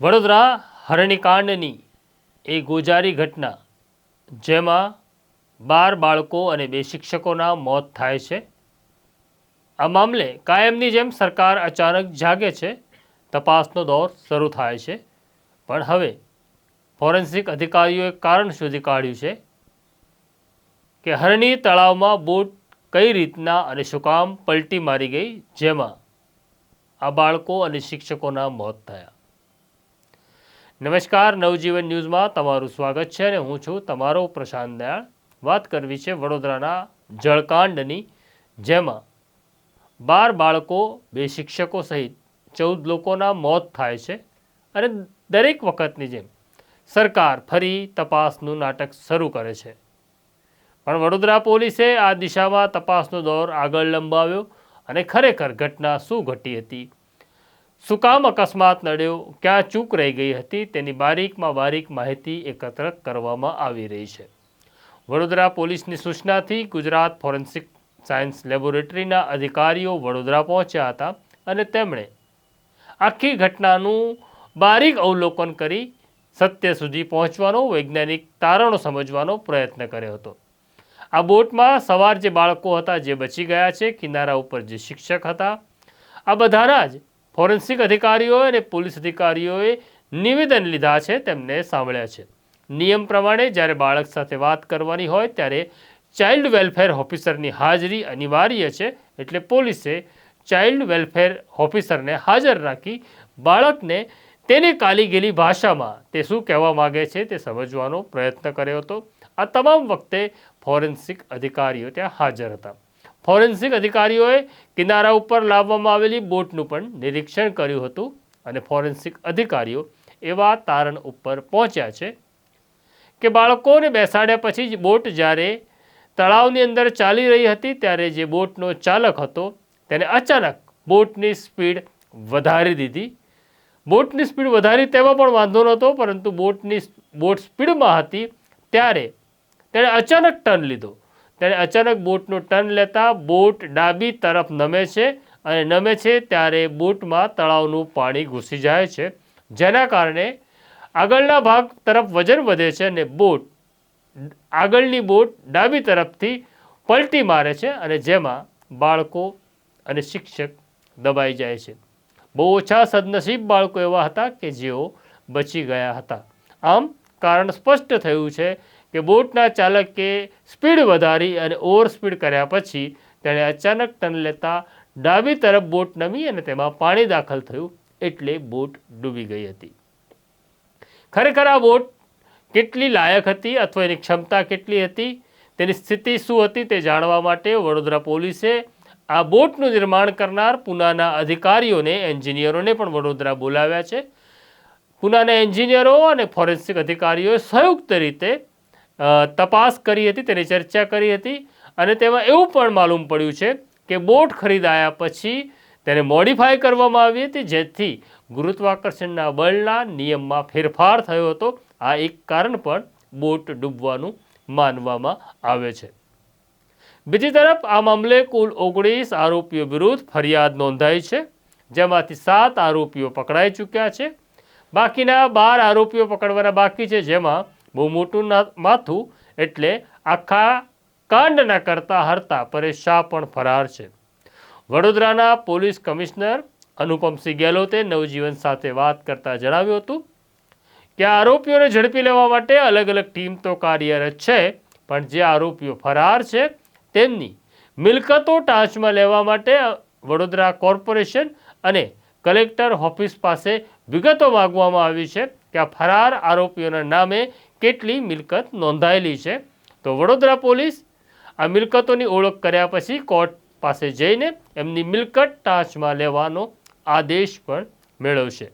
વડોદરા હરણીકાંડની એ ગોજારી ઘટના જેમાં 12 બાળકો અને 2 શિક્ષકોના મોત થાય છે। આ મામલે કાયમની જેમ સરકાર અચાનક જાગે છે। તપાસનો દોર શરૂ થાય છે, પણ હવે ફોરેન્સિક અધિકારીઓએ કારણ શોધી કાઢ્યું છે કે હરણી તળાવમાં બોટ કઈ રીતના અને શું કામ પલટી મારી ગઈ, જેમાં આ બાળકો અને શિક્ષકોના મોત થયા। નમસ્કાર, નવજીવન ન્યૂઝમાં તમારું સ્વાગત છે અને હું છું તમારો પ્રશાંત દયાળ। વાત કરવી છે વડોદરાના જળકાંડની, જેમાં 12 બાળકો, 2 શિક્ષકો સહિત 14 લોકોના મોત થાય છે અને દરેક વખતની જેમ સરકાર ફરી તપાસનું નાટક શરૂ કરે છે, પણ વડોદરા પોલીસે આ દિશામાં તપાસનો દોર આગળ લંબાવ્યો અને ખરેખર ઘટના શું ઘટી હતી, શું કામ અકસ્માત નડ્યો, ક્યાં ચૂક રહી ગઈ હતી, તેની બારીકમાં બારીક માહિતી એકત્ર કરવામાં આવી રહી છે। વડોદરા પોલીસની સૂચનાથી ગુજરાત ફોરેન્સિક સાયન્સ લેબોરેટરીના અધિકારીઓ વડોદરા પહોંચ્યા હતા અને તેમણે આખી ઘટનાનું બારીક અવલોકન કરી સત્ય સુધી પહોંચવાનો, વૈજ્ઞાનિક તારણો સમજવાનો પ્રયત્ન કર્યો હતો। આ બોટમાં સવાર જે બાળકો હતા જે બચી ગયા છે, કિનારા ઉપર જે શિક્ષક હતા, આ બધાના જ ફોરેન્સિક અધિકારીઓએ અને પોલીસ અધિકારીઓએ નિવેદન લીધા છે, તેમને સાંભળ્યા છે। નિયમ પ્રમાણે જ્યારે બાળક સાથે વાત કરવાની હોય ત્યારે ચાઇલ્ડ વેલફેર ઓફિસરની હાજરી અનિવાર્ય છે, એટલે પોલીસે ચાઇલ્ડ વેલફેર ઓફિસરને હાજર રાખી બાળકને તેની કાલી ગયેલી ભાષામાં તે શું કહેવા માગે છે તે સમજવાનો પ્રયત્ન કર્યો હતો। આ તમામ વખતે ફોરેન્સિક અધિકારીઓ ત્યાં હાજર હતા। ફોરેન્સિક અધિકારીઓએ કિનારા ઉપર લાવવામાં આવેલી બોટનું પણ નિરીક્ષણ કર્યું હતું અને ફોરેન્સિક અધિકારીઓ એવા તારણ ઉપર પહોંચ્યા છે કે બાળકોને બેસાડ્યા પછી જ બોટ જ્યારે તળાવની અંદર ચાલી રહી હતી ત્યારે જે બોટનો ચાલક હતો તેને અચાનક બોટની સ્પીડ વધારી દીધી। બોટની સ્પીડ વધારી તેમાં પણ વાંધો નહોતો, પરંતુ બોટ સ્પીડમાં હતી ત્યારે તેણે અચાનક ટર્ન લીધો। તેણે અચાનક બોટનો ટર્ન લેતા બોટ ડાબી તરફ નમે છે અને નમે છે ત્યારે બોટમાં તળાવનું પાણી ઘૂસી જાય છે, જેના કારણે આગળના ભાગ તરફ વજન વધે છે અને આગળની બોટ ડાબી તરફથી પલટી મારે છે અને જેમાં બાળકો અને શિક્ષક દબાઈ જાય છે। બહુ ઓછા સદનસીબ બાળકો એવા હતા કે જેઓ બચી ગયા હતા। આમ કારણ સ્પષ્ટ થયું છે કે બોટના ચાલકે સ્પીડ વધારી અને ઓવર સ્પીડ કર્યા પછી તેણે અચાનક ટર્ન લેતા ડાબી તરફ બોટ નમી અને તેમાં પાણી દાખલ થયું, એટલે બોટ ડૂબી ગઈ હતી। ખરેખર આ બોટ કેટલી લાયક હતી અથવા એની ક્ષમતા કેટલી હતી, તેની સ્થિતિ શું હતી તે જાણવા માટે વડોદરા પોલીસે આ બોટનું નિર્માણ કરનાર પૂનાના અધિકારીઓને, એન્જિનિયરોને પણ વડોદરા બોલાવ્યા છે। પૂનાના એન્જિનિયરો અને ફોરેન્સિક અધિકારીઓએ સંયુક્ત રીતે તપાસ કરી હતી, તેની ચર્ચા કરી હતી અને તેમાં એવું પણ માલુમ પડ્યું છે કે બોટ ખરીદાયા પછી તેને મોડિફાય કરવામાં આવી હતી, જેથી ગુરુત્વાકર્ષણના બળના નિયમમાં ફેરફાર થયો હતો। આ એક કારણ પણ બોટ ડૂબવાનું માનવામાં આવે છે। બીજી તરફ આ મામલે કુલ 19 આરોપીઓ વિરુદ્ધ ફરિયાદ નોંધાઈ છે, જેમાંથી 7 આરોપીઓ પકડાઈ ચૂક્યા છે। બાકીના 12 આરોપીઓ પકડવાના બાકી છે, જેમાં બહુ મોટું માથું એટલે આખા કાંડના કરતા હરતા પરેશ શાહ પણ ફરાર છે। વડોદરાના પોલીસ કમિશનર અનુપમસિંહ ગેહલોતે નવજીવન સાથે વાત કરતા જણાવ્યું હતું કે આરોપીઓને ઝડપી લેવા માટે અલગ અલગ ટીમ તો કાર્યરત છે, પણ જે આરોપીઓ ફરાર છે તેમની મિલકતો ટાંચમાં લેવા માટે વડોદરા કોર્પોરેશન અને કલેક્ટર ઓફિસ પાસે વિગતો માગવામાં આવી છે કે આ ફરાર આરોપીઓના નામે કેટલી મિલકત નોંધાયેલી છે। તો વડોદરા પોલીસ આ મિલકતોની ઓળખ કર્યા પછી કોર્ટ પાસે જઈને એમની મિલકત ટાંચમાં લેવાનો આદેશ પણ મેળવશે।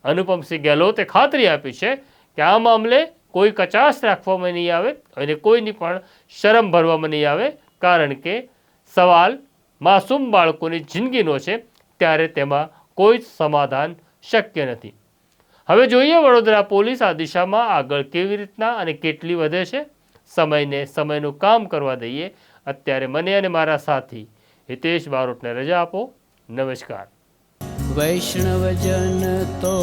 અનુપમસિંહ ગેહલોતે ખાતરી આપી છે કે આ મામલે કોઈ કચાશ રાખવામાં નહીં આવે અને કોઈની પણ શરમ ભરવામાં નહીં આવે, કારણ કે સવાલ માસૂમ બાળકોની જિંદગીનો છે, ત્યારે તેમાં કોઈ જ સમાધાન શક્ય નથી। હવે જોઈએ વડોદરા પોલીસ આ દિશામાં આગળ કેવી રીતના અને કેટલી વધે છે। સમયને સમયનું કામ કરવા દઈએ। અત્યારે મને અને મારા સાથી હિતેશ બારોટને રજા આપો। નમસ્કાર। વૈષ્ણવજન તો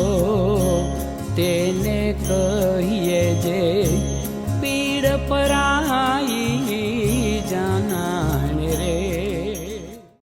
તેને કહીએ જે પીડ પરાઈ